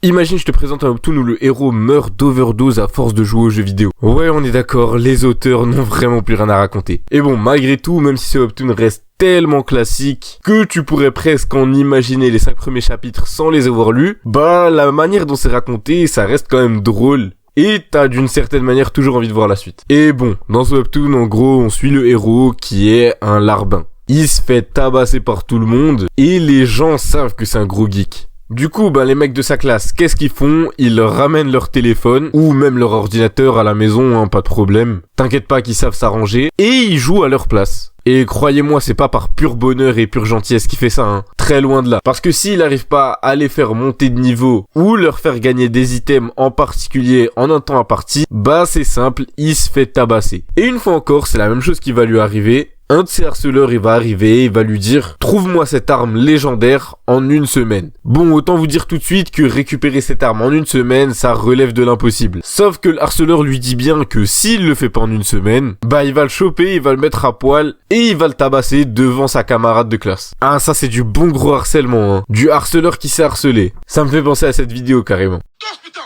Imagine je te présente un webtoon où le héros meurt d'overdose à force de jouer aux jeux vidéo. Ouais, on est d'accord, les auteurs n'ont vraiment plus rien à raconter. Et bon, malgré tout, même si ce webtoon reste tellement classique que tu pourrais presque en imaginer les 5 premiers chapitres sans les avoir lus, bah la manière dont c'est raconté, ça reste quand même drôle. Et t'as d'une certaine manière toujours envie de voir la suite. Et bon, dans ce webtoon, en gros, on suit le héros qui est un larbin. Il se fait tabasser par tout le monde et les gens savent que c'est un gros geek. Du coup, les mecs de sa classe, qu'est-ce qu'ils font? Ils leur ramènent leur téléphone ou même leur ordinateur à la maison, hein, pas de problème. T'inquiète pas qu'ils savent s'arranger et ils jouent à leur place. Et croyez-moi, c'est pas par pur bonheur et pure gentillesse qu'il fait ça, hein. Très loin de là. Parce que s'il arrive pas à les faire monter de niveau ou leur faire gagner des items en particulier en un temps imparti, c'est simple, il se fait tabasser. Et une fois encore, c'est la même chose qui va lui arriver. Un de ses harceleurs, il va arriver, il va lui dire « Trouve-moi cette arme légendaire en 1 semaine ». Bon, autant vous dire tout de suite que récupérer cette arme en 1 semaine, ça relève de l'impossible. Sauf que le harceleur lui dit bien que s'il le fait pas en 1 semaine, il va le choper, il va le mettre à poil et il va le tabasser devant sa camarade de classe. Ah, ça c'est du bon gros harcèlement, hein. Du harceleur qui sait harceler. Ça me fait penser à cette vidéo carrément. Danse putain!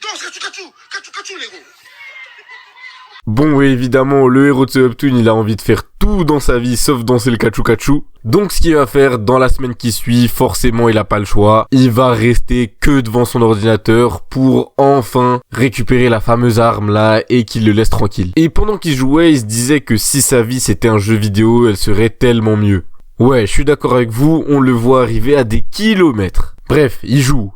Danse, kachou, les gros! Bon, oui, évidemment, le héros de ce webtoon, il a envie de faire tout dans sa vie, sauf danser le kachou. Donc, ce qu'il va faire dans la semaine qui suit, forcément, il a pas le choix. Il va rester que devant son ordinateur pour enfin récupérer la fameuse arme là et qu'il le laisse tranquille. Et pendant qu'il jouait, il se disait que si sa vie c'était un jeu vidéo, elle serait tellement mieux. Ouais, je suis d'accord avec vous, on le voit arriver à des kilomètres. Bref, il joue,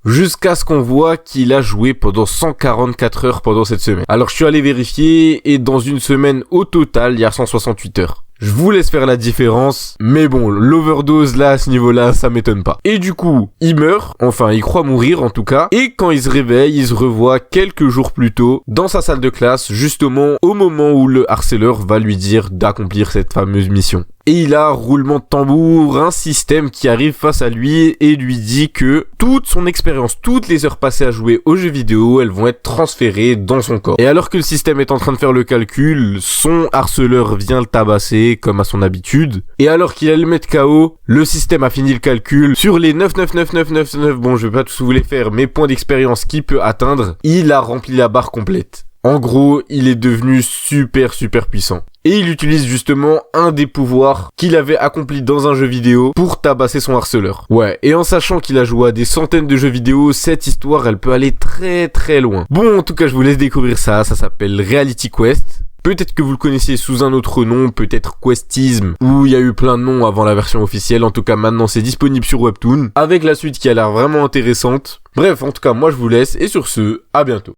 jusqu'à ce qu'on voit qu'il a joué pendant 144 heures pendant cette semaine. Alors je suis allé vérifier, et dans une semaine au total, il y a 168 heures. Je vous laisse faire la différence, mais bon, l'overdose là, à ce niveau-là, ça m'étonne pas. Et du coup, il meurt, enfin il croit mourir en tout cas, et quand il se réveille, il se revoit quelques jours plus tôt, dans sa salle de classe, justement au moment où le harceleur va lui dire d'accomplir cette fameuse mission. Et il a, roulement de tambour, un système qui arrive face à lui et lui dit que toute son expérience, toutes les heures passées à jouer aux jeux vidéo, elles vont être transférées dans son corps. Et alors que le système est en train de faire le calcul, son harceleur vient le tabasser, comme à son habitude. Et alors qu'il allait le mettre KO, le système a fini le calcul. Sur les 99999, bon je vais pas tous vous les faire, mais points d'expérience qu'il peut atteindre, il a rempli la barre complète. En gros, il est devenu super puissant. Et il utilise justement un des pouvoirs qu'il avait accompli dans un jeu vidéo pour tabasser son harceleur. Ouais, et en sachant qu'il a joué à des centaines de jeux vidéo, cette histoire, elle peut aller très loin. Bon, en tout cas, je vous laisse découvrir ça s'appelle Reality Quest. Peut-être que vous le connaissiez sous un autre nom, peut-être Questism, où il y a eu plein de noms avant la version officielle. En tout cas, maintenant, c'est disponible sur Webtoon, avec la suite qui a l'air vraiment intéressante. Bref, en tout cas, moi, je vous laisse, et sur ce, à bientôt.